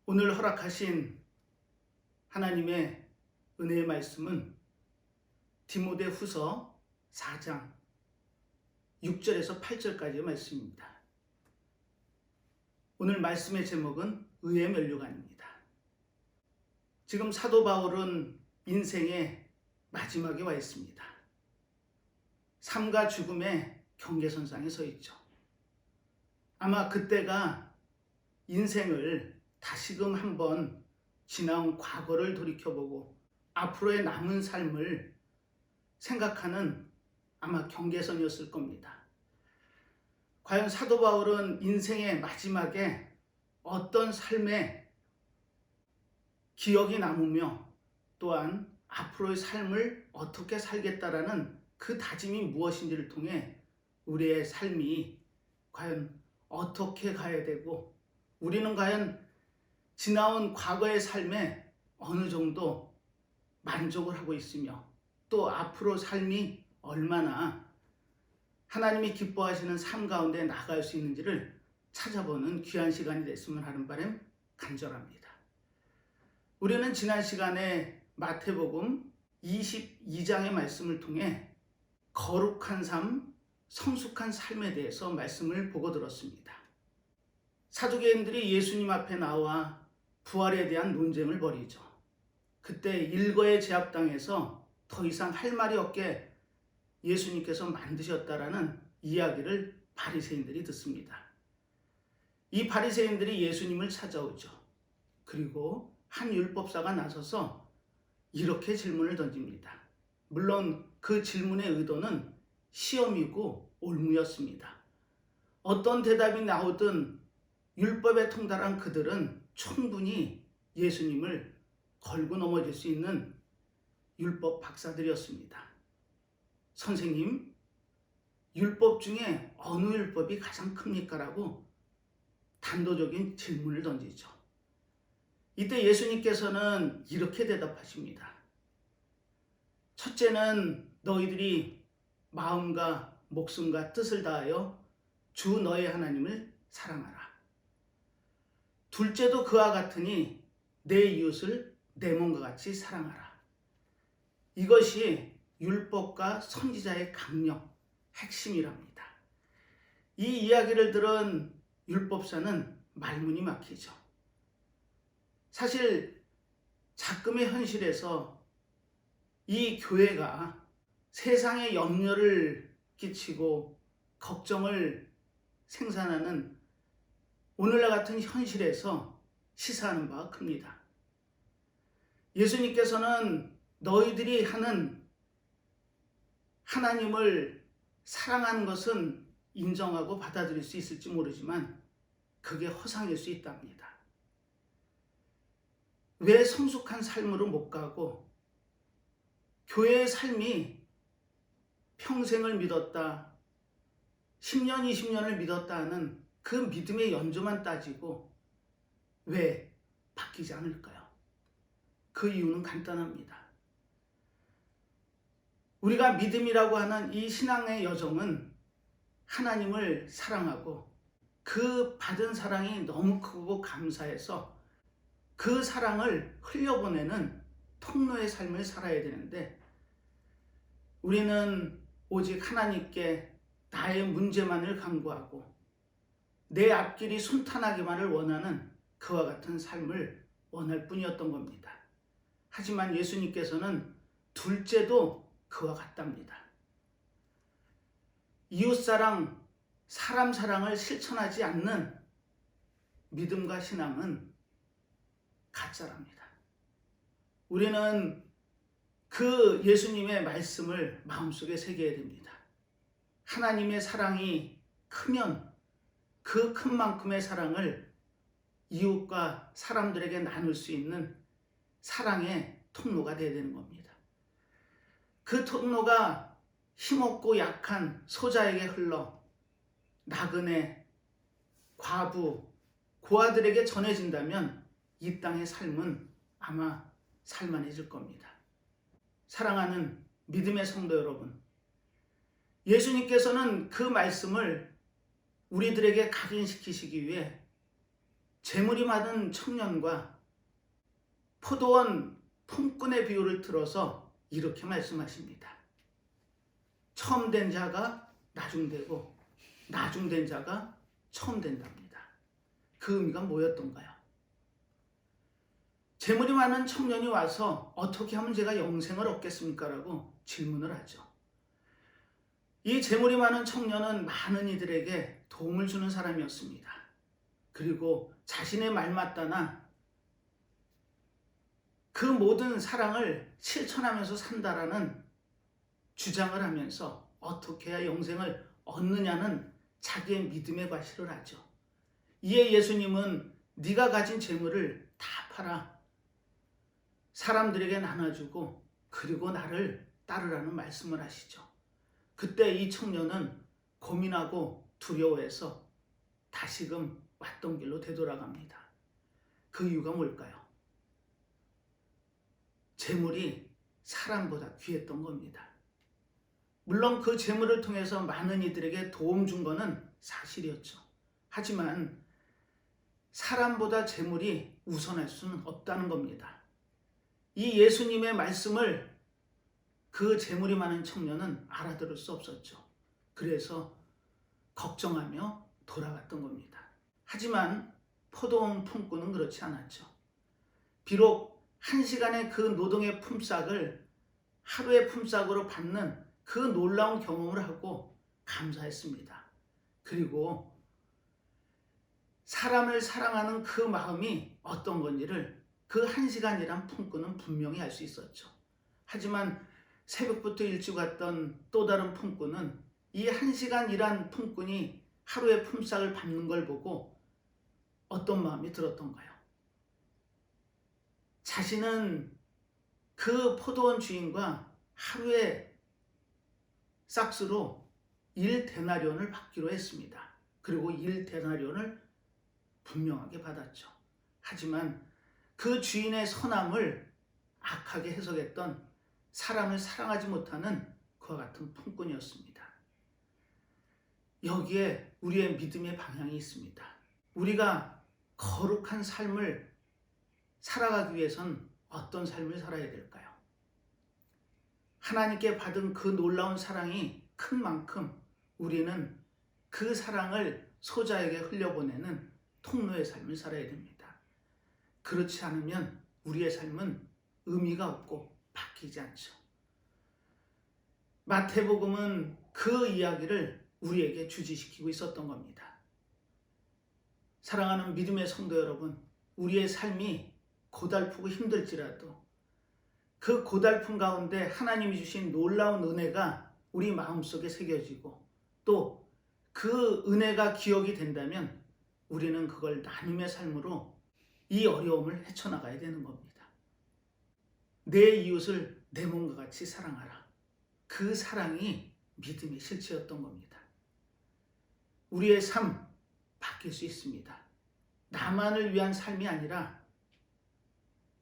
오늘 허락하신 하나님의 은혜의 말씀은 디모데후서 4장 6절에서 8절까지의 말씀입니다. 오늘 말씀의 제목은 의의 면류관입니다. 지금 사도 바울은 인생의 마지막에 와 있습니다. 삶과 죽음의 경계선상에 서 있죠. 아마 그때가 인생을 다시금 한번 지나온 과거를 돌이켜보고 앞으로의 남은 삶을 생각하는 아마 경계선이었을 겁니다. 과연 사도 바울은 인생의 마지막에 어떤 삶의 기억이 남으며 또한 앞으로의 삶을 어떻게 살겠다라는 그 다짐이 무엇인지를 통해 우리의 삶이 과연 어떻게 가야 되고 우리는 과연 지나온 과거의 삶에 어느 정도 만족을 하고 있으며 또 앞으로 삶이 얼마나 하나님이 기뻐하시는 삶 가운데 나아갈 수 있는지를 찾아보는 귀한 시간이 됐으면 하는 바람 간절합니다. 우리는 지난 시간에 마태복음 22장의 말씀을 통해 거룩한 삶, 성숙한 삶에 대해서 말씀을 보고 들었습니다. 사두개인들이 예수님 앞에 나와 부활에 대한 논쟁을 벌이죠. 그때 일거에 제압당해서 더 이상 할 말이 없게 예수님께서 만드셨다라는 이야기를 바리새인들이 듣습니다. 이 바리새인들이 예수님을 찾아오죠. 그리고 한 율법사가 나서서 이렇게 질문을 던집니다. 물론 그 질문의 의도는 시험이고 올무였습니다. 어떤 대답이 나오든 율법에 통달한 그들은 충분히 예수님을 걸고 넘어질 수 있는 율법 박사들이었습니다. 선생님, 율법 중에 어느 율법이 가장 큽니까? 라고 단도적인 질문을 던지죠. 이때 예수님께서는 이렇게 대답하십니다. 첫째는 너희들이 마음과 목숨과 뜻을 다하여 주 너의 하나님을 사랑하라. 둘째도 그와 같으니 내 이웃을 내 몸과 같이 사랑하라. 이것이 율법과 선지자의 강력, 핵심이랍니다. 이 이야기를 들은 율법사는 말문이 막히죠. 사실 작금의 현실에서 이 교회가 세상에 염려를 끼치고 걱정을 생산하는 오늘날 같은 현실에서 시사하는 바가 큽니다. 예수님께서는 너희들이 하는 하나님을 사랑하는 것은 인정하고 받아들일 수 있을지 모르지만 그게 허상일 수 있답니다. 왜 성숙한 삶으로 못 가고 교회의 삶이 평생을 믿었다, 10년, 20년을 믿었다 하는 그 믿음의 연조만 따지고 왜 바뀌지 않을까요? 그 이유는 간단합니다. 우리가 믿음이라고 하는 이 신앙의 여정은 하나님을 사랑하고 그 받은 사랑이 너무 크고 감사해서 그 사랑을 흘려보내는 통로의 삶을 살아야 되는데 우리는 오직 하나님께 나의 문제만을 간구하고 내 앞길이 순탄하기만을 원하는 그와 같은 삶을 원할 뿐이었던 겁니다. 하지만 예수님께서는 둘째도 그와 같답니다. 이웃사랑, 사람 사랑을 실천하지 않는 믿음과 신앙은 가짜랍니다. 우리는 그 예수님의 말씀을 마음속에 새겨야 됩니다. 하나님의 사랑이 크면 그 큰 만큼의 사랑을 이웃과 사람들에게 나눌 수 있는 사랑의 통로가 되어야 되는 겁니다. 그 통로가 힘없고 약한 소자에게 흘러 나그네, 과부, 고아들에게 전해진다면 이 땅의 삶은 아마 살만해질 겁니다. 사랑하는 믿음의 성도 여러분, 예수님께서는 그 말씀을 우리들에게 각인시키시기 위해 재물이 많은 청년과 포도원 품꾼의 비유를 들어서 이렇게 말씀하십니다. 처음 된 자가 나중되고 나중된 자가 처음 된답니다. 그 의미가 뭐였던가요? 재물이 많은 청년이 와서 어떻게 하면 제가 영생을 얻겠습니까? 라고 질문을 하죠. 이 재물이 많은 청년은 많은 이들에게 도움을 주는 사람이었습니다. 그리고 자신의 말마따나 그 모든 사랑을 실천하면서 산다라는 주장을 하면서 어떻게 해야 영생을 얻느냐는 자기의 믿음의 과시를 하죠. 이에 예수님은 네가 가진 재물을 다 팔아 사람들에게 나눠주고 그리고 나를 따르라는 말씀을 하시죠. 그때 이 청년은 고민하고 두려워해서 다시금 왔던 길로 되돌아갑니다. 그 이유가 뭘까요? 재물이 사람보다 귀했던 겁니다. 물론 그 재물을 통해서 많은 이들에게 도움 준 것은 사실이었죠. 하지만 사람보다 재물이 우선할 수는 없다는 겁니다. 이 예수님의 말씀을 그 재물이 많은 청년은 알아들을 수 없었죠. 그래서 걱정하며 돌아갔던 겁니다. 하지만 포도원 품꾼은 그렇지 않았죠. 비록 1시간의 그 노동의 품삯을 하루의 품삯으로 받는 그 놀라운 경험을 하고 감사했습니다. 그리고 사람을 사랑하는 그 마음이 어떤 건지를 그 1시간이란 품꾼은 분명히 알 수 있었죠. 하지만 새벽부터 일찍 왔던 또 다른 품꾼은 이 1시간 일한 품꾼이 하루의 품삯을 받는 걸 보고 어떤 마음이 들었던가요? 자신은 그 포도원 주인과 하루의 싹스로 1데나리온을 받기로 했습니다. 그리고 1데나리온을 분명하게 받았죠. 하지만 그 주인의 선함을 악하게 해석했던 사람을 사랑하지 못하는 그와 같은 품꾼이었습니다. 여기에 우리의 믿음의 방향이 있습니다. 우리가 거룩한 삶을 살아가기 위해선 어떤 삶을 살아야 될까요? 하나님께 받은 그 놀라운 사랑이 큰 만큼 우리는 그 사랑을 소자에게 흘려보내는 통로의 삶을 살아야 됩니다. 그렇지 않으면 우리의 삶은 의미가 없고 바뀌지 않죠. 마태복음은 그 이야기를 우리에게 주지시키고 있었던 겁니다. 사랑하는 믿음의 성도 여러분, 우리의 삶이 고달프고 힘들지라도 그 고달픈 가운데 하나님이 주신 놀라운 은혜가 우리 마음속에 새겨지고 또 그 은혜가 기억이 된다면 우리는 그걸 나눔의 삶으로 이 어려움을 헤쳐나가야 되는 겁니다. 내 이웃을 내 몸과 같이 사랑하라. 그 사랑이 믿음의 실체였던 겁니다. 우리의 삶 바뀔 수 있습니다. 나만을 위한 삶이 아니라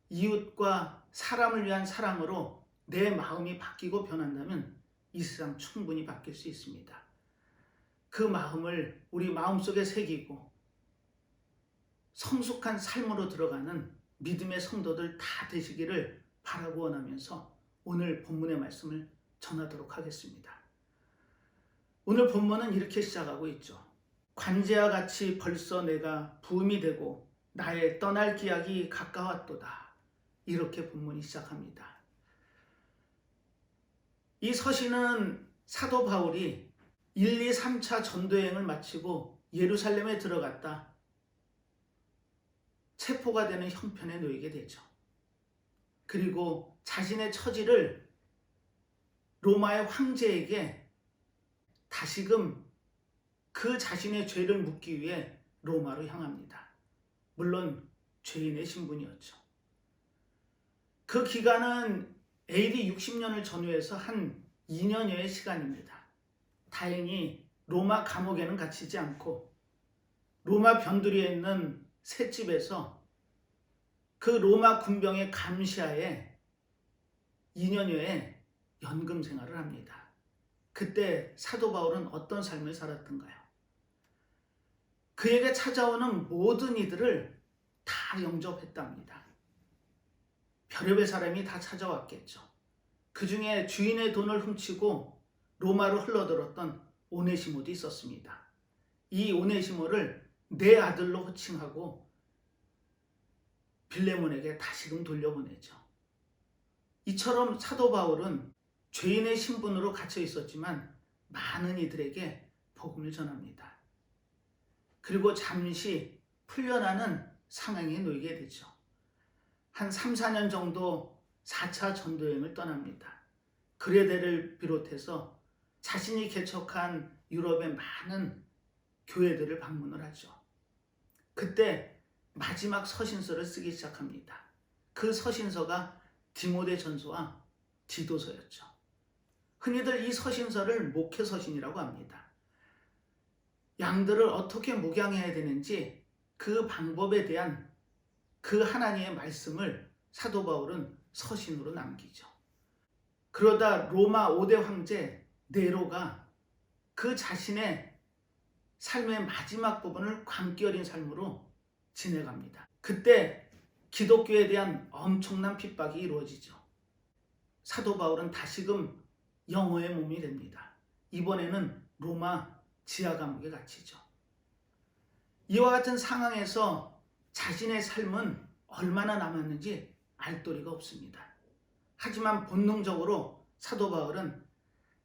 이웃과 사람을 위한 사랑으로 내 마음이 바뀌고 변한다면 이 세상 충분히 바뀔 수 있습니다. 그 마음을 우리 마음속에 새기고 성숙한 삶으로 들어가는 믿음의 성도들 다 되시기를 바라고 원하면서 오늘 본문의 말씀을 전하도록 하겠습니다. 오늘 본문은 이렇게 시작하고 있죠. 관제와 같이 벌써 내가 부음이 되고 나의 떠날 기약이 가까웠도다. 이렇게 본문이 시작합니다. 이 서신은 사도 바울이 1, 2, 3차 전도여행을 마치고 예루살렘에 들어갔다 체포가 되는 형편에 놓이게 되죠. 그리고 자신의 처지를 로마의 황제에게 다시금 그 자신의 죄를 묻기 위해 로마로 향합니다. 물론 죄인의 신분이었죠. 그 기간은 AD 60년을 전후해서 한 2년여의 시간입니다. 다행히 로마 감옥에는 갇히지 않고 로마 변두리에 있는 셋집에서 그 로마 군병의 감시하에 2년여의 연금 생활을 합니다. 그때 사도 바울은 어떤 삶을 살았던가요? 그에게 찾아오는 모든 이들을 다 영접했답니다. 별의별 사람이 다 찾아왔겠죠. 그 중에 주인의 돈을 훔치고 로마로 흘러들었던 오네시모도 있었습니다. 이 오네시모를 내 아들로 호칭하고 빌레몬에게 다시금 돌려보내죠. 이처럼 사도 바울은 죄인의 신분으로 갇혀 있었지만 많은 이들에게 복음을 전합니다. 그리고 잠시 풀려나는 상황에 놓이게 되죠. 한 3, 4년 정도 4차 전도여행을 떠납니다. 그레데를 비롯해서 자신이 개척한 유럽의 많은 교회들을 방문을 하죠. 그때 마지막 서신서를 쓰기 시작합니다. 그 서신서가 디모데전서와 디도서였죠. 흔히들 이 서신서를 목회서신이라고 합니다. 양들을 어떻게 목양해야 되는지 그 방법에 대한 그 하나님의 말씀을 사도 바울은 서신으로 남기죠. 그러다 로마 5대 황제 네로가 그 자신의 삶의 마지막 부분을 광기 어린 삶으로 지내갑니다. 그때 기독교에 대한 엄청난 핍박이 이루어지죠. 사도 바울은 다시금 영어의 몸이 됩니다. 이번에는 로마 지하 감옥에 갇히죠. 이와 같은 상황에서 자신의 삶은 얼마나 남았는지 알 도리가 없습니다. 하지만 본능적으로 사도 바울은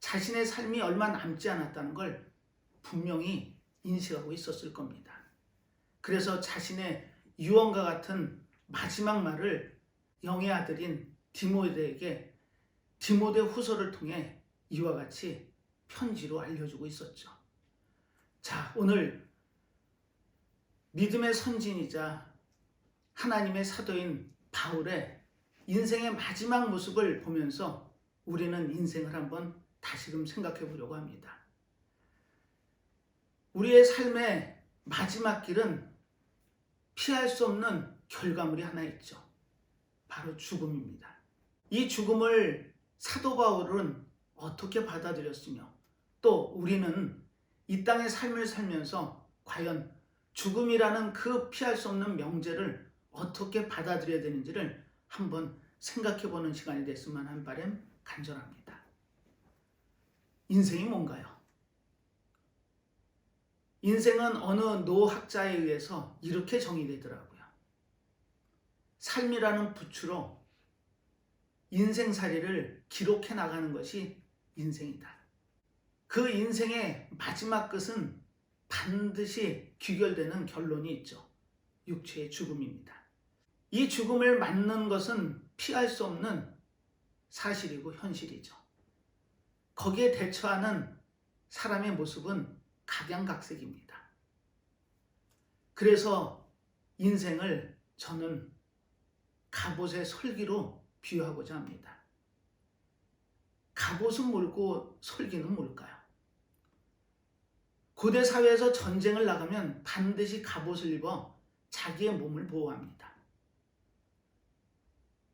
자신의 삶이 얼마 남지 않았다는 걸 분명히 인식하고 있었을 겁니다. 그래서 자신의 유언과 같은 마지막 말을 영의 아들인 디모데에게 디모데 후서를 통해 이와 같이 편지로 알려주고 있었죠. 자, 오늘 믿음의 선진이자 하나님의 사도인 바울의 인생의 마지막 모습을 보면서 우리는 인생을 한번 다시금 생각해 보려고 합니다. 우리의 삶의 마지막 길은 피할 수 없는 결과물이 하나 있죠. 바로 죽음입니다. 이 죽음을 사도 바울은 어떻게 받아들였으며 또 우리는 이 땅의 삶을 살면서 과연 죽음이라는 그 피할 수 없는 명제를 어떻게 받아들여야 되는지를 한번 생각해보는 시간이 됐으면 하는 바람 간절합니다. 인생이 뭔가요? 인생은 어느 노학자에 의해서 이렇게 정의되더라고요. 삶이라는 부추로 인생살이를 기록해 나가는 것이 인생이다. 그 인생의 마지막 끝은 반드시 귀결되는 결론이 있죠. 육체의 죽음입니다. 이 죽음을 맞는 것은 피할 수 없는 사실이고 현실이죠. 거기에 대처하는 사람의 모습은 각양각색입니다. 그래서 인생을 저는 갑옷의 설기로 비유하고자 합니다. 갑옷은 뭘고 설기는 뭘까요? 고대 사회에서 전쟁을 나가면 반드시 갑옷을 입어 자기의 몸을 보호합니다.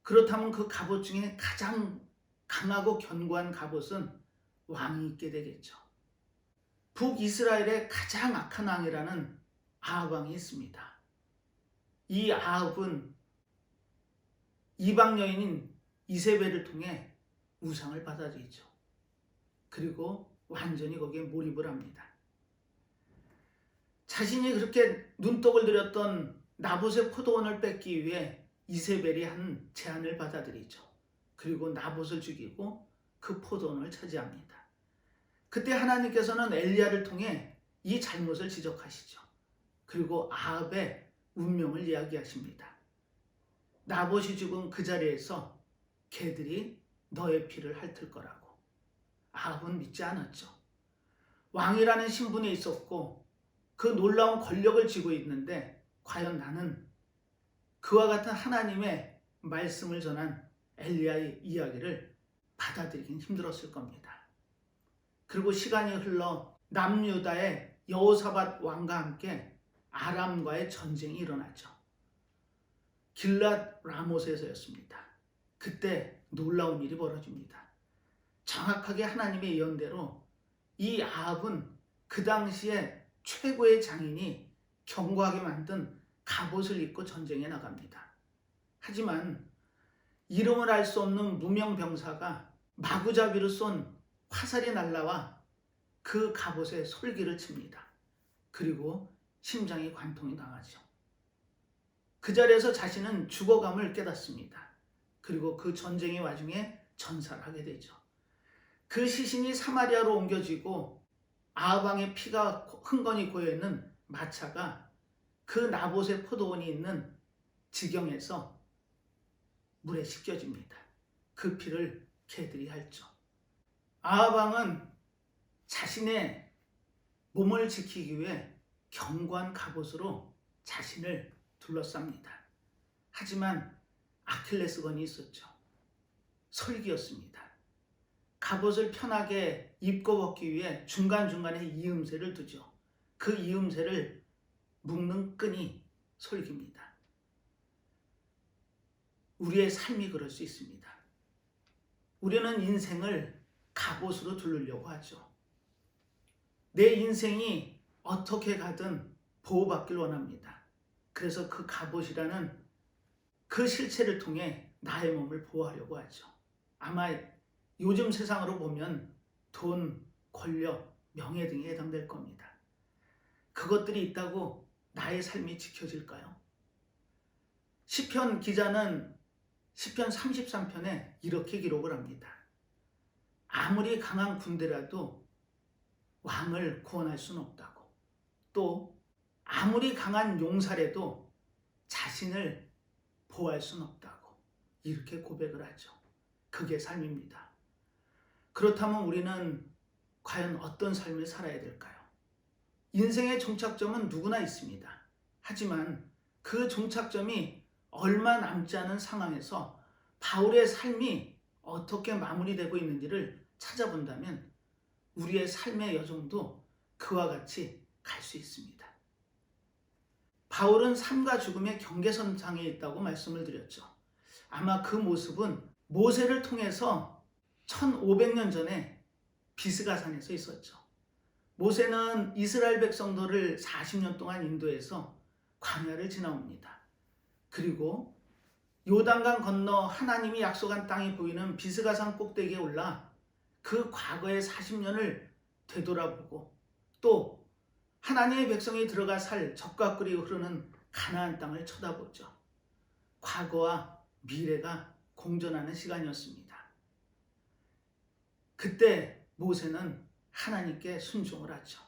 그렇다면 그 갑옷 중에 가장 강하고 견고한 갑옷은 왕이 입게 되겠죠. 북이스라엘의 가장 악한 왕이라는 아합 왕이 있습니다. 이 아합은 이방 여인인 이세벨을 통해 우상을 받아들이죠. 그리고 완전히 거기에 몰입을 합니다. 자신이 그렇게 눈독을 들였던 나봇의 포도원을 뺏기 위해 이세벨이 한 제안을 받아들이죠. 그리고 나봇을 죽이고 그 포도원을 차지합니다. 그때 하나님께서는 엘리야를 통해 이 잘못을 지적하시죠. 그리고 아합의 운명을 이야기하십니다. 나봇이 죽은 그 자리에서 개들이 너의 피를 핥을 거라고. 아합은 믿지 않았죠. 왕이라는 신분이 있었고 그 놀라운 권력을 쥐고 있는데 과연 나는 그와 같은 하나님의 말씀을 전한 엘리야의 이야기를 받아들이긴 힘들었을 겁니다. 그리고 시간이 흘러 남유다의 여호사밧 왕과 함께 아람과의 전쟁이 일어나죠. 길랏 라못에서였습니다. 그때 놀라운 일이 벌어집니다. 정확하게 하나님의 예언대로 이 아합은 그 당시에 최고의 장인이 경고하게 만든 갑옷을 입고 전쟁에 나갑니다. 하지만 이름을 알 수 없는 무명 병사가 마구잡이로 쏜 화살이 날라와 그 갑옷에 솔기를 칩니다. 그리고 심장이 관통이 나가죠. 그 자리에서 자신은 죽어감을 깨닫습니다. 그리고 그 전쟁의 와중에 전사를 하게 되죠. 그 시신이 사마리아로 옮겨지고 아합왕의 피가 흥건히 고여있는 마차가 그 나봇의 포도원이 있는 지경에서 물에 씻겨집니다. 그 피를 개들이 핥죠. 아합왕은 자신의 몸을 지키기 위해 견고한 갑옷으로 자신을 둘러쌉니다. 하지만 아킬레스건이 있었죠. 설기였습니다. 갑옷을 편하게 입고 벗기 위해 중간중간에 이음새를 두죠. 그 이음새를 묶는 끈이 솔기입니다. 우리의 삶이 그럴 수 있습니다. 우리는 인생을 갑옷으로 두르려고 하죠. 내 인생이 어떻게 가든 보호받길 원합니다. 그래서 그 갑옷이라는 그 실체를 통해 나의 몸을 보호하려고 하죠. 아마 요즘 세상으로 보면 돈, 권력, 명예 등에 해당될 겁니다. 그것들이 있다고 나의 삶이 지켜질까요? 시편 기자는 시편 33편에 이렇게 기록을 합니다. 아무리 강한 군대라도 왕을 구원할 수는 없다고. 또 아무리 강한 용사라도 자신을 보호할 수는 없다고. 이렇게 고백을 하죠. 그게 삶입니다. 그렇다면 우리는 과연 어떤 삶을 살아야 될까요? 인생의 종착점은 누구나 있습니다. 하지만 그 종착점이 얼마 남지 않은 상황에서 바울의 삶이 어떻게 마무리되고 있는지를 찾아본다면 우리의 삶의 여정도 그와 같이 갈 수 있습니다. 바울은 삶과 죽음의 경계선상에 있다고 말씀을 드렸죠. 아마 그 모습은 모세를 통해서 1500년 전에 비스가산에서 있었죠. 모세는 이스라엘 백성들을 40년 동안 인도해서 광야를 지나옵니다. 그리고 요단강 건너 하나님이 약속한 땅이 보이는 비스가산 꼭대기에 올라 그 과거의 40년을 되돌아보고 또 하나님의 백성이 들어가 살 적과 꿀이 흐르는 가나안 땅을 쳐다보죠. 과거와 미래가 공존하는 시간이었습니다. 그때 모세는 하나님께 순종을 하죠.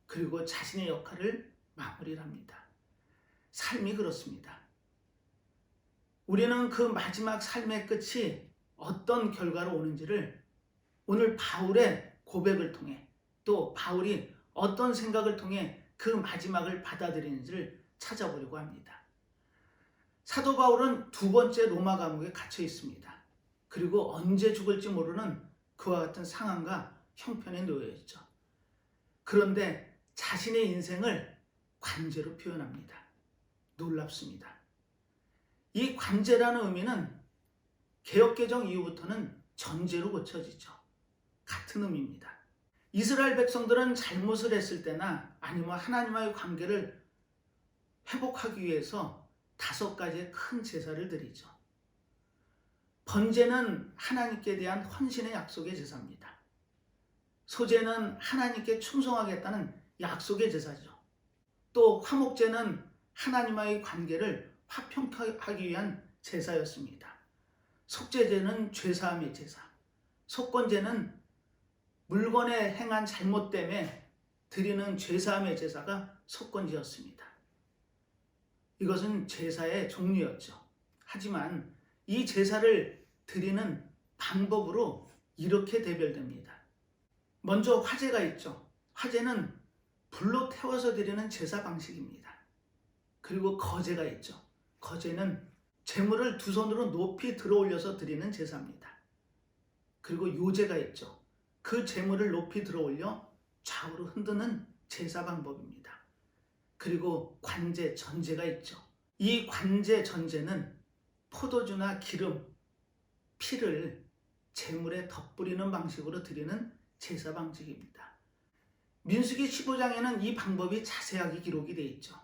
그리고 자신의 역할을 마무리를 합니다. 삶이 그렇습니다. 우리는 그 마지막 삶의 끝이 어떤 결과로 오는지를 오늘 바울의 고백을 통해 또 바울이 어떤 생각을 통해 그 마지막을 받아들이는지를 찾아보려고 합니다. 사도 바울은 두 번째 로마 감옥에 갇혀 있습니다. 그리고 언제 죽을지 모르는 그와 같은 상황과 형편에 놓여 있죠. 그런데 자신의 인생을 관제로 표현합니다. 놀랍습니다. 이 관제라는 의미는 개역개정 이후부터는 전제로 고쳐지죠. 같은 의미입니다. 이스라엘 백성들은 잘못을 했을 때나 아니면 하나님과의 관계를 회복하기 위해서 5가지의 큰 제사를 드리죠. 번제는 하나님께 대한 헌신의 약속의 제사입니다. 소제는 하나님께 충성하겠다는 약속의 제사죠. 또 화목제는 하나님과의 관계를 화평하기 위한 제사였습니다. 속죄제는 죄사함의 제사, 속건제는 물건에 행한 잘못 때문에 드리는 죄사함의 제사가 속건제였습니다. 이것은 제사의 종류였죠. 하지만 이 제사를 드리는 방법으로 이렇게 대별됩니다. 먼저 화제가 있죠. 화제는 불로 태워서 드리는 제사 방식입니다. 그리고 거제가 있죠. 거제는 제물을 두 손으로 높이 들어 올려서 드리는 제사입니다. 그리고 요제가 있죠. 그 제물을 높이 들어 올려 좌우로 흔드는 제사 방법입니다. 그리고 관제, 전제가 있죠. 이 관제, 전제는 포도주나 기름, 피를 제물에 덧뿌리는 방식으로 드리는 제사 방식입니다. 민수기 15장에는 이 방법이 자세하게 기록이 되어 있죠.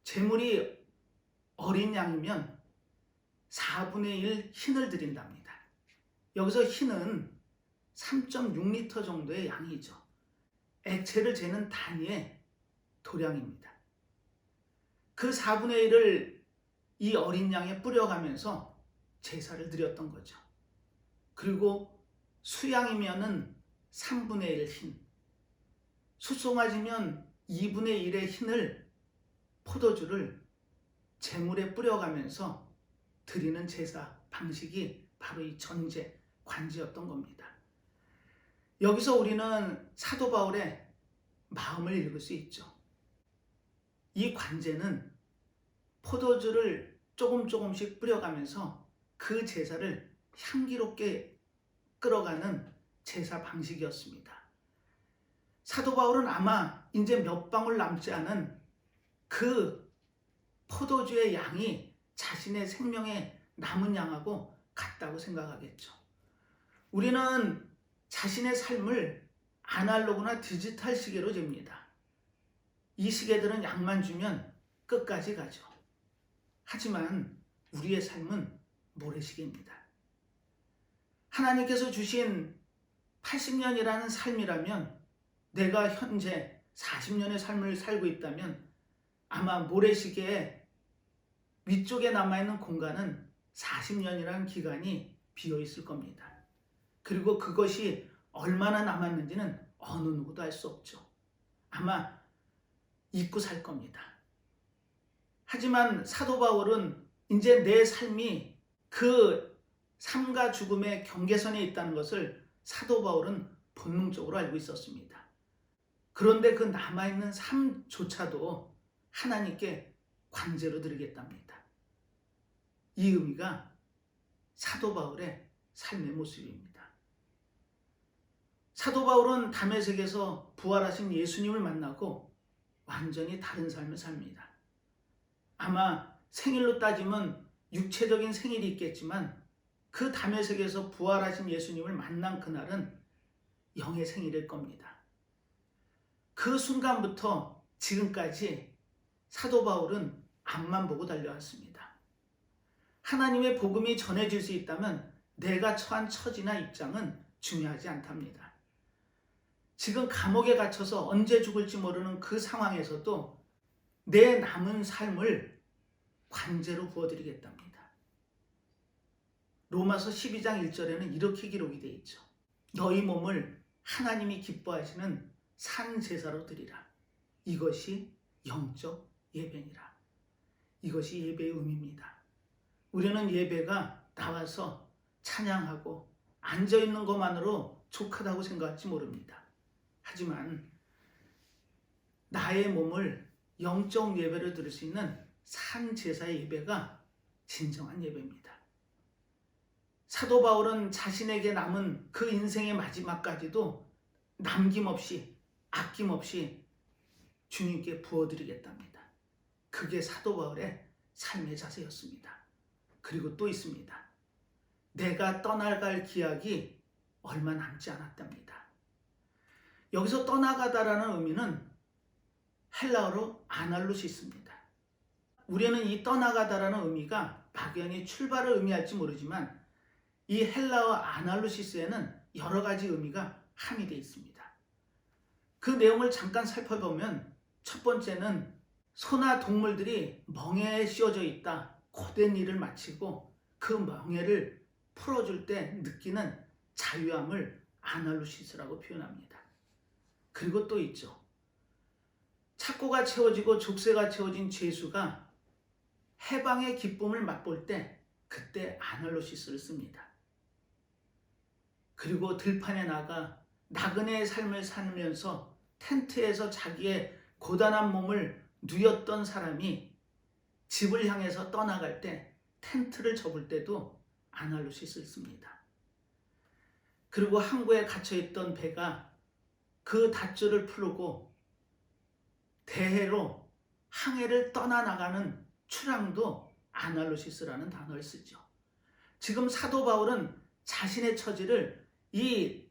제물이 어린 양이면 4분의 1 흰을 드린답니다. 여기서 흰은 3.6리터 정도의 양이죠. 액체를 재는 단위의 도량입니다. 그 4분의 1을 이 어린 양에 뿌려가면서 제사를 드렸던 거죠. 그리고 수양이면은 3분의 1 흰, 숫송아지면 2분의 1의 흰을 포도주를 제물에 뿌려가면서 드리는 제사 방식이 바로 이 전제, 관제였던 겁니다. 여기서 우리는 사도 바울의 마음을 읽을 수 있죠. 이 관제는 포도주를 조금씩 뿌려가면서 그 제사를 향기롭게 끌어가는 제사 방식이었습니다. 사도 바울은 아마 이제 몇 방울 남지 않은 그 포도주의 양이 자신의 생명에 남은 양하고 같다고 생각하겠죠. 우리는 자신의 삶을 아날로그나 디지털 시계로 잽니다. 이 시계들은 양만 주면 끝까지 가죠. 하지만 우리의 삶은 모래시계입니다. 하나님께서 주신 80년이라는 삶이라면, 내가 현재 40년의 삶을 살고 있다면 아마 모래시계의 위쪽에 남아있는 공간은 40년이라는 기간이 비어있을 겁니다. 그리고 그것이 얼마나 남았는지는 어느 누구도 알 수 없죠. 아마 잊고 살 겁니다. 하지만 사도 바울은 이제 내 삶이 그 삶과 죽음의 경계선에 있다는 것을 사도 바울은 본능적으로 알고 있었습니다. 그런데 그 남아있는 삶조차도 하나님께 관제로 드리겠답니다. 이 의미가 사도 바울의 삶의 모습입니다. 사도 바울은 다메섹에서 부활하신 예수님을 만나고 완전히 다른 삶을 삽니다. 아마 생일로 따지면 육체적인 생일이 있겠지만 그 다메섹에서 부활하신 예수님을 만난 그날은 영의 생일일 겁니다. 그 순간부터 지금까지 사도 바울은 앞만 보고 달려왔습니다. 하나님의 복음이 전해질 수 있다면 내가 처한 처지나 입장은 중요하지 않답니다. 지금 감옥에 갇혀서 언제 죽을지 모르는 그 상황에서도 내 남은 삶을 관제로 부어드리겠답니다. 로마서 12장 1절에는 이렇게 기록이 되어 있죠. 너희 몸을 하나님이 기뻐하시는 산 제사로 드리라. 이것이 영적 예배니라. 이것이 예배의 의미입니다. 우리는 예배가 나와서 찬양하고 앉아있는 것만으로 족하다고 생각할지 모릅니다. 하지만 나의 몸을 영적 예배를 드릴 수 있는 산 제사의 예배가 진정한 예배입니다. 사도 바울은 자신에게 남은 그 인생의 마지막까지도 남김없이 아낌없이 주님께 부어드리겠답니다. 그게 사도 바울의 삶의 자세였습니다. 그리고 또 있습니다. 내가 떠나갈 기약이 얼마 남지 않았답니다. 여기서 떠나가다라는 의미는 헬라어로 아날루시스입니다. 우리는 이 떠나가다라는 의미가 막연히 출발을 의미할지 모르지만 이 헬라어 아날루시스에는 여러 가지 의미가 함유되어 있습니다. 그 내용을 잠깐 살펴보면 첫 번째는 소나 동물들이 멍에에 씌워져 있다, 고된 일을 마치고 그 멍에를 풀어줄 때 느끼는 자유함을 아날루시스라고 표현합니다. 그리고 또 있죠. 착고가 채워지고 족쇄가 채워진 죄수가 해방의 기쁨을 맛볼 때 그때 아날루시스를 씁니다. 그리고 들판에 나가 나그네의 삶을 살면서 텐트에서 자기의 고단한 몸을 누였던 사람이 집을 향해서 떠나갈 때 텐트를 접을 때도 아날루시스를 씁니다. 그리고 항구에 갇혀있던 배가 그 닷줄을 풀고 대해로 항해를 떠나나가는 출항도 아날루시스라는 단어를 쓰죠. 지금 사도 바울은 자신의 처지를 이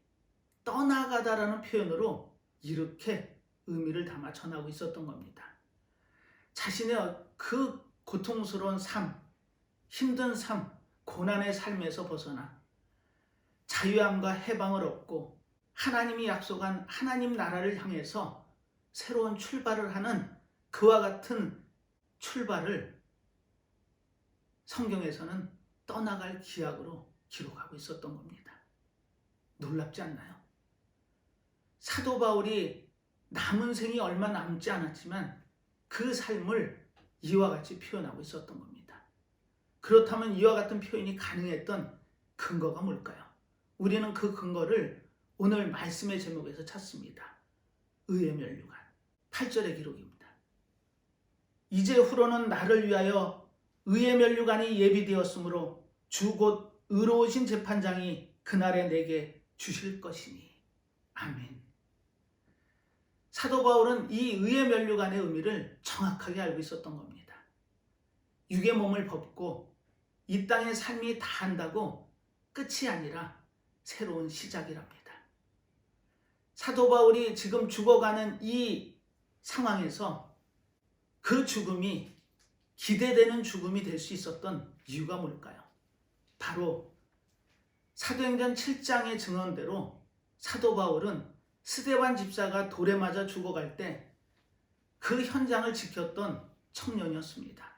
떠나가다라는 표현으로 이렇게 의미를 담아 전하고 있었던 겁니다. 자신의 그 고통스러운 삶, 힘든 삶, 고난의 삶에서 벗어나 자유함과 해방을 얻고 하나님이 약속한 하나님 나라를 향해서 새로운 출발을 하는 그와 같은 출발을 성경에서는 떠나갈 기약으로 기록하고 있었던 겁니다. 놀랍지 않나요? 사도 바울이 남은 생이 얼마 남지 않았지만 그 삶을 이와 같이 표현하고 있었던 겁니다. 그렇다면 이와 같은 표현이 가능했던 근거가 뭘까요? 우리는 그 근거를 오늘 말씀의 제목에서 찾습니다. 의의 면류관 8절의 기록입니다. 이제 후로는 나를 위하여 의의 면류관이 예비되었으므로 주 곧 의로우신 재판장이 그날에 내게 주실 것이니. 아멘. 사도 바울은 이 의의 면류관의 의미를 정확하게 알고 있었던 겁니다. 육의 몸을 벗고 이 땅의 삶이 다 한다고 끝이 아니라 새로운 시작이랍니다. 사도 바울이 지금 죽어가는 이 상황에서 그 죽음이 기대되는 죽음이 될 수 있었던 이유가 뭘까요? 바로 사도행전 7장의 증언대로 사도 바울은 스데반 집사가 돌에 맞아 죽어갈 때 그 현장을 지켰던 청년이었습니다.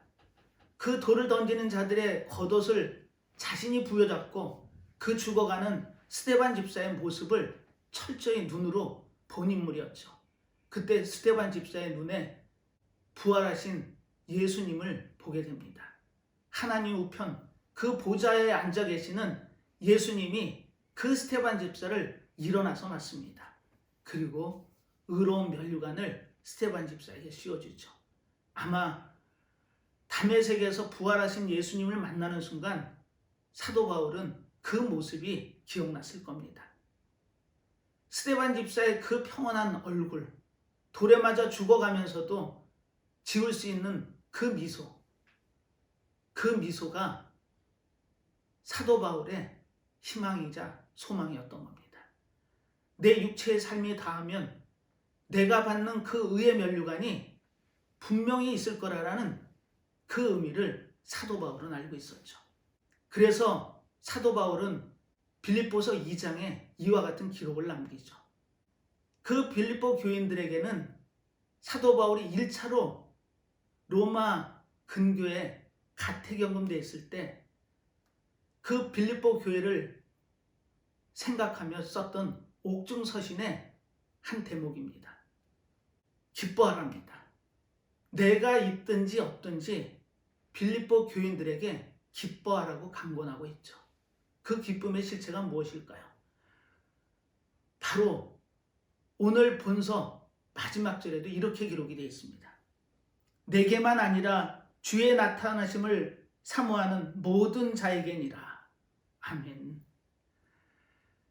그 돌을 던지는 자들의 겉옷을 자신이 부여잡고 그 죽어가는 스데반 집사의 모습을 철저히 눈으로 본 인물이었죠. 그때 스데반 집사의 눈에 부활하신 예수님을 보게 됩니다. 하나님 우편 그 보좌에 앉아 계시는 예수님이 그 스데반 집사를 일어나서 맞습니다. 그리고 의로운 면류관을 스데반 집사에게 씌워주죠. 아마 다메섹에서 부활하신 예수님을 만나는 순간 사도 바울은 그 모습이 기억났을 겁니다. 스데반 집사의 그 평온한 얼굴, 돌에 맞아 죽어가면서도 지울 수 있는 그 미소, 그 미소가 사도 바울의 희망이자 소망이었던 겁니다. 내 육체의 삶이 다하면 내가 받는 그 의의 면류관이 분명히 있을 거라는 그 의미를 사도 바울은 알고 있었죠. 그래서 사도 바울은 빌립보서 2장에 이와 같은 기록을 남기죠. 그 빌립보 교인들에게는 사도 바울이 1차로 로마 근교에 가택연금되어 있을 때 그 빌립보 교회를 생각하며 썼던 옥중서신의 한 대목입니다. 기뻐하랍니다. 내가 있든지 없든지 빌립보 교인들에게 기뻐하라고 강권하고 있죠. 그 기쁨의 실체가 무엇일까요? 바로 오늘 본서 마지막 절에도 이렇게 기록이 되어 있습니다. 내게만 아니라 주의 나타나심을 사모하는 모든 자에게니라. 아멘.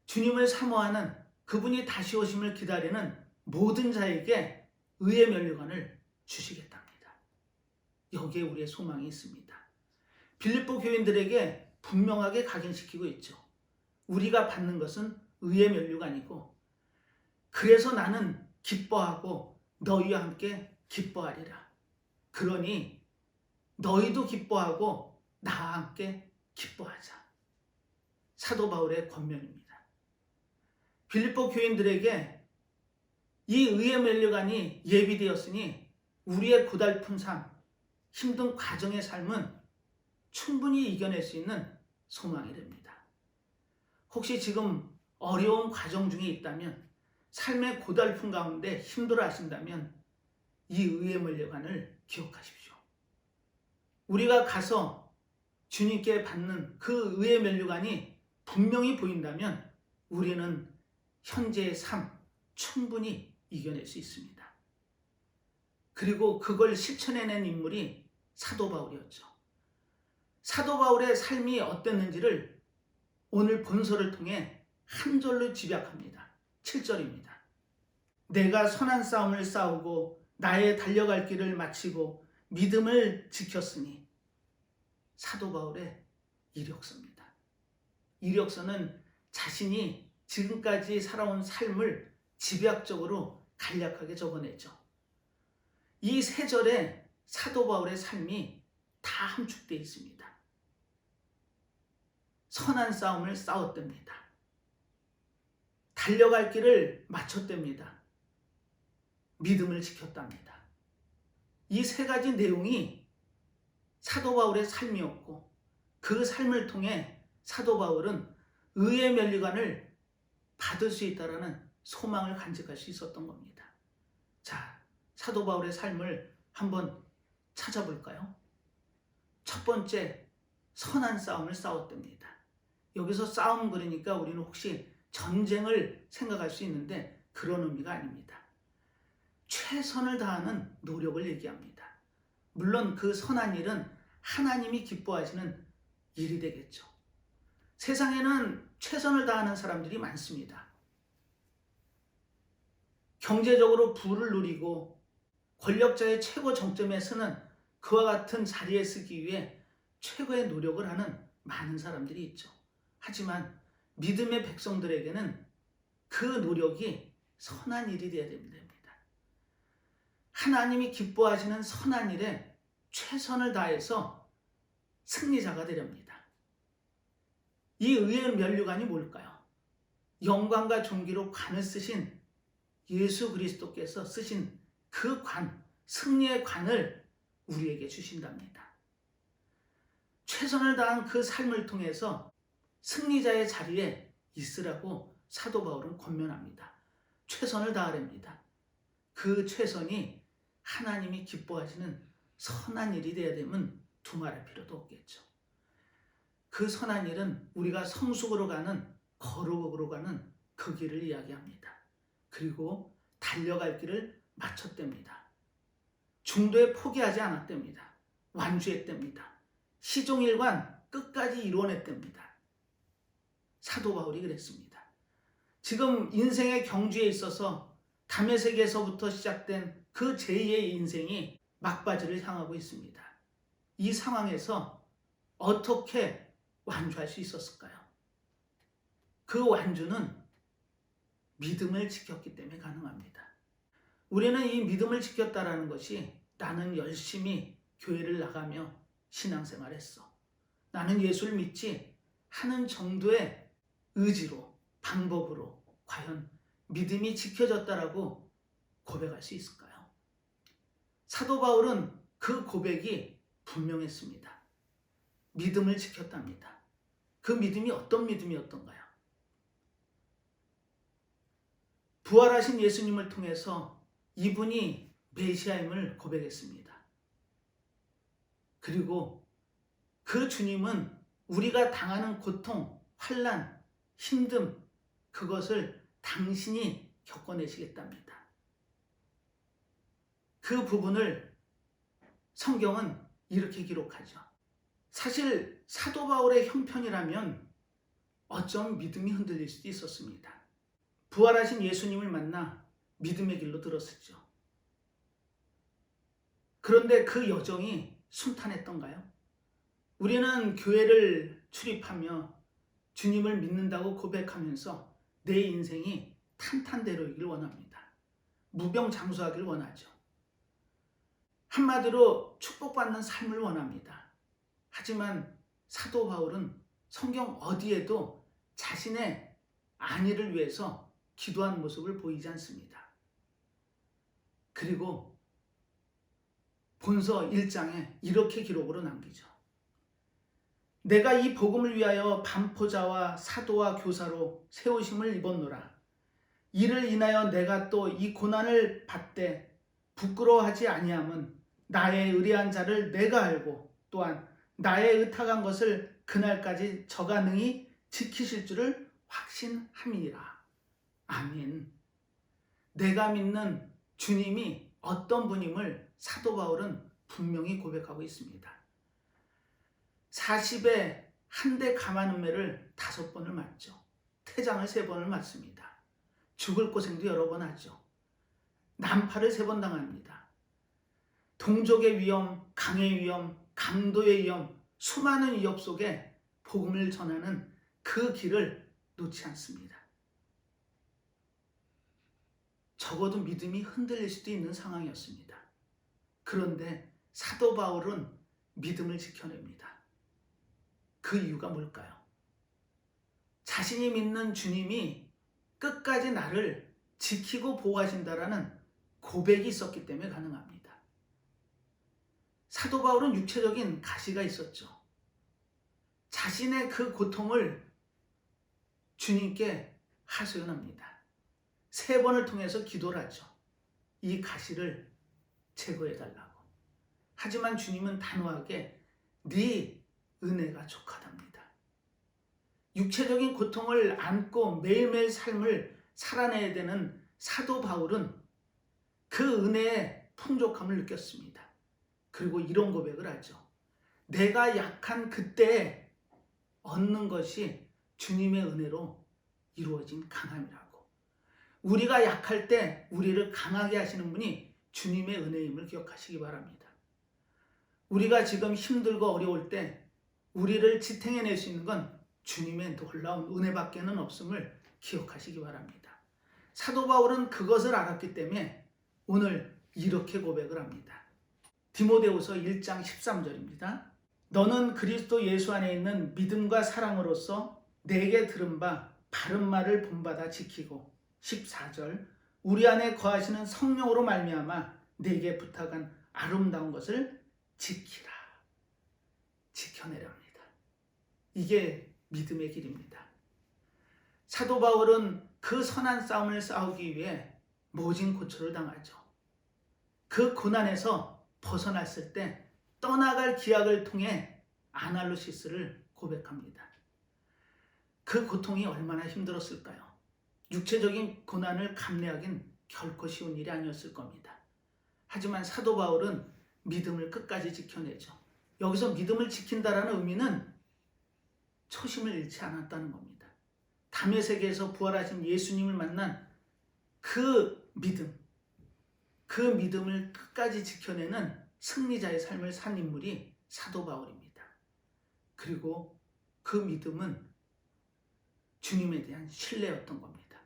주님을 사모하는 그분이 다시 오심을 기다리는 모든 자에게 의의 면류관을 주시겠답니다. 여기에 우리의 소망이 있습니다. 빌립보 교인들에게 분명하게 각인시키고 있죠. 우리가 받는 것은 의의 면류관이고 그래서 나는 기뻐하고 너희와 함께 기뻐하리라. 그러니 너희도 기뻐하고 나와 함께 기뻐하자. 사도 바울의 권면입니다. 빌립보 교인들에게 이 의의 면류관이 예비되었으니 우리의 고달픈 삶, 힘든 과정의 삶은 충분히 이겨낼 수 있는 소망이 됩니다. 혹시 지금 어려운 과정 중에 있다면, 삶의 고달픈 가운데 힘들어 하신다면 이 의의 면류관을 기억하십시오. 우리가 가서 주님께 받는 그 의의 면류관이 분명히 보인다면 우리는 현재의 삶 충분히 이겨낼 수 있습니다. 그리고 그걸 실천해낸 인물이 사도 바울이었죠. 사도 바울의 삶이 어땠는지를 오늘 본서를 통해 한 절로 집약합니다. 7절입니다. 내가 선한 싸움을 싸우고 나의 달려갈 길을 마치고 믿음을 지켰으니. 사도 바울의 이력서입니다. 이력서는 자신이 지금까지 살아온 삶을 집약적으로 간략하게 적어냈죠. 이 세 절에 사도 바울의 삶이 다 함축되어 있습니다. 선한 싸움을 싸웠답니다. 달려갈 길을 마쳤답니다. 믿음을 지켰답니다. 이 세 가지 내용이 사도 바울의 삶이었고, 그 삶을 통해 사도 바울은 의의 면류관을 받을 수 있다는 소망을 간직할 수 있었던 겁니다. 자, 사도 바울의 삶을 한번 찾아볼까요? 첫 번째, 선한 싸움을 싸웠답니다. 여기서 싸움 그러니까 우리는 혹시 전쟁을 생각할 수 있는데 그런 의미가 아닙니다. 최선을 다하는 노력을 얘기합니다. 물론 그 선한 일은 하나님이 기뻐하시는 일이 되겠죠. 세상에는 최선을 다하는 사람들이 많습니다. 경제적으로 부를 누리고 권력자의 최고 정점에 서는 그와 같은 자리에 서기 위해 최고의 노력을 하는 많은 사람들이 있죠. 하지만 믿음의 백성들에게는 그 노력이 선한 일이 되어야 됩니다. 하나님이 기뻐하시는 선한 일에 최선을 다해서 승리자가 되렵니다. 이 의의 면류관이 뭘까요? 영광과 존귀로 관을 쓰신 예수 그리스도께서 쓰신 그 관, 승리의 관을 우리에게 주신답니다. 최선을 다한 그 삶을 통해서 승리자의 자리에 있으라고 사도 바울은 권면합니다. 최선을 다하랍니다. 그 최선이 하나님이 기뻐하시는 선한 일이 되어야 되면 두말할 필요도 없겠죠. 그 선한 일은 우리가 성숙으로 가는, 거룩으로 가는 그 길을 이야기합니다. 그리고 달려갈 길을 마쳤답니다. 중도에 포기하지 않았답니다. 완주했답니다. 시종일관 끝까지 이루어냈답니다. 사도 바울이 그랬습니다. 지금 인생의 경주에 있어서 다메섹에서부터 시작된 그 제2의 인생이 막바지를 향하고 있습니다. 이 상황에서 어떻게 완주할 수 있었을까요? 그 완주는 믿음을 지켰기 때문에 가능합니다. 우리는 이 믿음을 지켰다라는 것이 나는 열심히 교회를 나가며 신앙생활했어, 나는 예수를 믿지 하는 정도의 의지로, 방법으로 과연 믿음이 지켜졌다라고 고백할 수 있을까요? 사도 바울은 그 고백이 분명했습니다. 믿음을 지켰답니다. 그 믿음이 어떤 믿음이었던가요? 부활하신 예수님을 통해서 이분이 메시아임을 고백했습니다. 그리고 그 주님은 우리가 당하는 고통, 환난, 힘듦, 그것을 당신이 겪어내시겠답니다. 그 부분을 성경은 이렇게 기록하죠. 사실 사도 바울의 형편이라면 어쩜 믿음이 흔들릴 수도 있었습니다. 부활하신 예수님을 만나 믿음의 길로 들었었죠. 그런데 그 여정이 순탄했던가요? 우리는 교회를 출입하며 주님을 믿는다고 고백하면서 내 인생이 탄탄대로이길 원합니다. 무병장수하길 원하죠. 한마디로 축복받는 삶을 원합니다. 하지만 사도 바울은 성경 어디에도 자신의 안위를 위해서 기도한 모습을 보이지 않습니다. 그리고 본서 1장에 이렇게 기록으로 남기죠. 내가 이 복음을 위하여 반포자와 사도와 교사로 세우심을 입었노라. 이를 인하여 내가 또 이 고난을 받되 부끄러워하지 아니함은 나의 의뢰한 자를 내가 알고 또한 나의 의탁한 것을 그날까지 저가 능히 지키실 줄을 확신함이니라. 아멘. 내가 믿는 주님이 어떤 분임을 사도 바울은 분명히 고백하고 있습니다. 40에 한 대 감한음매를 5번을 맞죠. 태장을 3번을 맞습니다. 죽을 고생도 여러 번 하죠. 난파를 3번 당합니다. 동족의 위험, 강의 위험, 강도의 위험, 수많은 위협 속에 복음을 전하는 그 길을 놓지 않습니다. 적어도 믿음이 흔들릴 수도 있는 상황이었습니다. 그런데 사도 바울은 믿음을 지켜냅니다. 그 이유가 뭘까요? 자신이 믿는 주님이 끝까지 나를 지키고 보호하신다라는 고백이 있었기 때문에 가능합니다. 사도 바울은 육체적인 가시가 있었죠. 자신의 그 고통을 주님께 하소연합니다. 3번을 통해서 기도를 하죠. 이 가시를 제거해달라고. 하지만 주님은 단호하게 네 은혜가 족하답니다. 육체적인 고통을 안고 매일매일 삶을 살아내야 되는 사도 바울은 그 은혜의 풍족함을 느꼈습니다. 그리고 이런 고백을 하죠. 내가 약한 그때에 얻는 것이 주님의 은혜로 이루어진 강함이라고. 우리가 약할 때 우리를 강하게 하시는 분이 주님의 은혜임을 기억하시기 바랍니다. 우리가 지금 힘들고 어려울 때 우리를 지탱해낼 수 있는 건 주님의 놀라운 은혜밖에는 없음을 기억하시기 바랍니다. 사도 바울은 그것을 알았기 때문에 오늘 이렇게 고백을 합니다. 디모데후서 1장 13절입니다. 너는 그리스도 예수 안에 있는 믿음과 사랑으로서 내게 들은 바 바른 말을 본받아 지키고 14절 우리 안에 거하시는 성령으로 말미암아 내게 부탁한 아름다운 것을 지키라. 지켜내려 합니다. 이게 믿음의 길입니다. 사도 바울은 그 선한 싸움을 싸우기 위해 모진 고초를 당하죠. 그 고난에서 벗어났을 때 떠나갈 기약을 통해 아날루시스를 고백합니다. 그 고통이 얼마나 힘들었을까요? 육체적인 고난을 감내하긴 결코 쉬운 일이 아니었을 겁니다. 하지만 사도 바울은 믿음을 끝까지 지켜내죠. 여기서 믿음을 지킨다라는 의미는 초심을 잃지 않았다는 겁니다. 담의 세계에서 부활하신 예수님을 만난 그 믿음, 그 믿음을 끝까지 지켜내는 승리자의 삶을 산 인물이 사도 바울입니다. 그리고 그 믿음은 주님에 대한 신뢰였던 겁니다.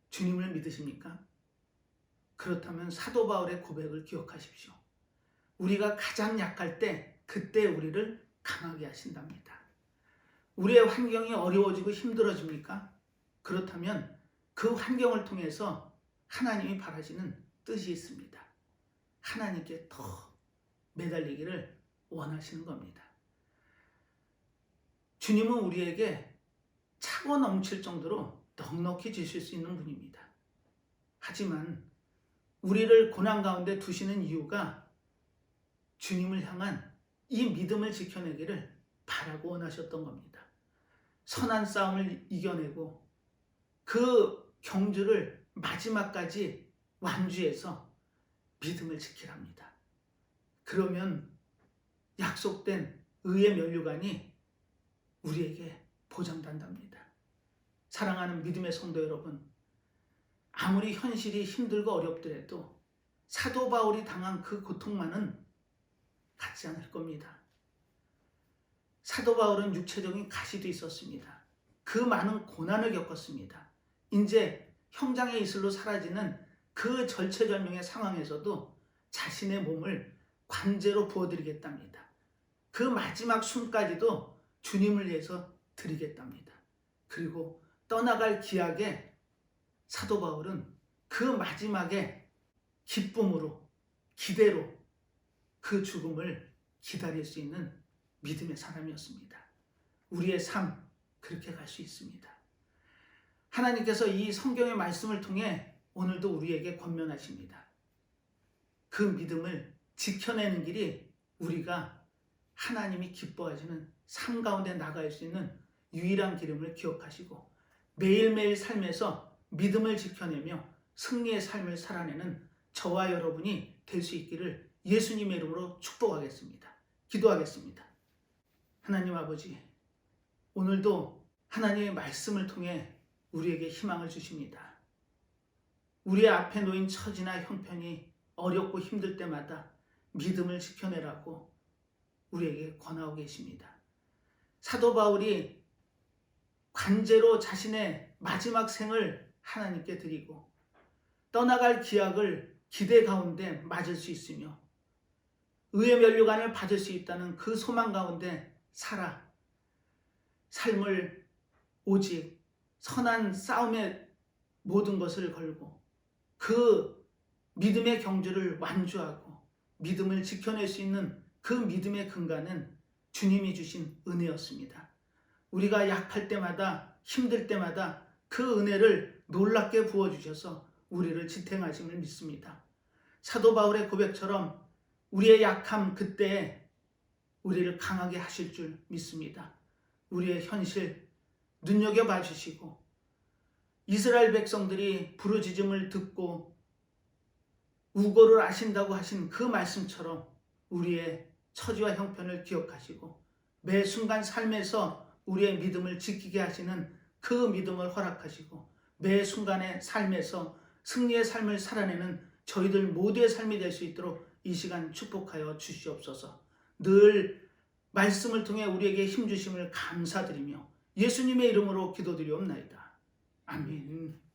주님을 믿으십니까? 그렇다면 사도 바울의 고백을 기억하십시오. 우리가 가장 약할 때 그때 우리를 강하게 하신답니다. 우리의 환경이 어려워지고 힘들어집니까? 그렇다면 그 환경을 통해서 하나님이 바라시는 뜻이 있습니다. 하나님께 더 매달리기를 원하시는 겁니다. 주님은 우리에게 차고 넘칠 정도로 넉넉히 주실 수 있는 분입니다. 하지만 우리를 고난 가운데 두시는 이유가 주님을 향한 이 믿음을 지켜내기를 바라고 원하셨던 겁니다. 선한 싸움을 이겨내고 그 경주를 마지막까지 완주해서 믿음을 지키랍니다. 그러면 약속된 의의 면류관이 우리에게 보장된답니다. 사랑하는 믿음의 성도 여러분, 아무리 현실이 힘들고 어렵더라도 사도 바울이 당한 그 고통만은 같지 않을 겁니다. 사도 바울은 육체적인 가시도 있었습니다. 그 많은 고난을 겪었습니다. 이제 형장의 이슬로 사라지는 그 절체절명의 상황에서도 자신의 몸을 관제로 부어드리겠답니다. 그 마지막 숨까지도 주님을 위해서 드리겠답니다. 그리고 떠나갈 기약에 사도 바울은 그 마지막에 기쁨으로, 기대로 그 죽음을 기다릴 수 있는 믿음의 사람이었습니다. 우리의 삶 그렇게 갈 수 있습니다. 하나님께서 이 성경의 말씀을 통해 오늘도 우리에게 권면하십니다. 그 믿음을 지켜내는 길이 우리가 하나님이 기뻐하시는 삶 가운데 나갈 수 있는 유일한 길임을 기억하시고 매일매일 삶에서 믿음을 지켜내며 승리의 삶을 살아내는 저와 여러분이 될 수 있기를 예수님의 이름으로 축복하겠습니다. 기도하겠습니다. 하나님 아버지, 오늘도 하나님의 말씀을 통해 우리에게 희망을 주십니다. 우리 앞에 놓인 처지나 형편이 어렵고 힘들 때마다 믿음을 지켜내라고 우리에게 권하고 계십니다. 사도 바울이 관제로 자신의 마지막 생을 하나님께 드리고 떠나갈 기약을 기대 가운데 맞을 수 있으며 의의 면류관을 받을 수 있다는 그 소망 가운데 살아 삶을 오직 선한 싸움의 모든 것을 걸고 그 믿음의 경주를 완주하고 믿음을 지켜낼 수 있는 그 믿음의 근간은 주님이 주신 은혜였습니다. 우리가 약할 때마다 힘들 때마다 그 은혜를 놀랍게 부어주셔서 우리를 지탱하심을 믿습니다. 사도 바울의 고백처럼 우리의 약함 그때에 우리를 강하게 하실 줄 믿습니다. 우리의 현실 눈여겨봐 주시고 이스라엘 백성들이 부르짖음을 듣고 우고를 아신다고 하신 그 말씀처럼 우리의 처지와 형편을 기억하시고 매 순간 삶에서 우리의 믿음을 지키게 하시는 그 믿음을 허락하시고 매 순간의 삶에서 승리의 삶을 살아내는 저희들 모두의 삶이 될 수 있도록 이 시간 축복하여 주시옵소서. 늘 말씀을 통해 우리에게 힘주심을 감사드리며 예수님의 이름으로 기도드리옵나이다. 아멘.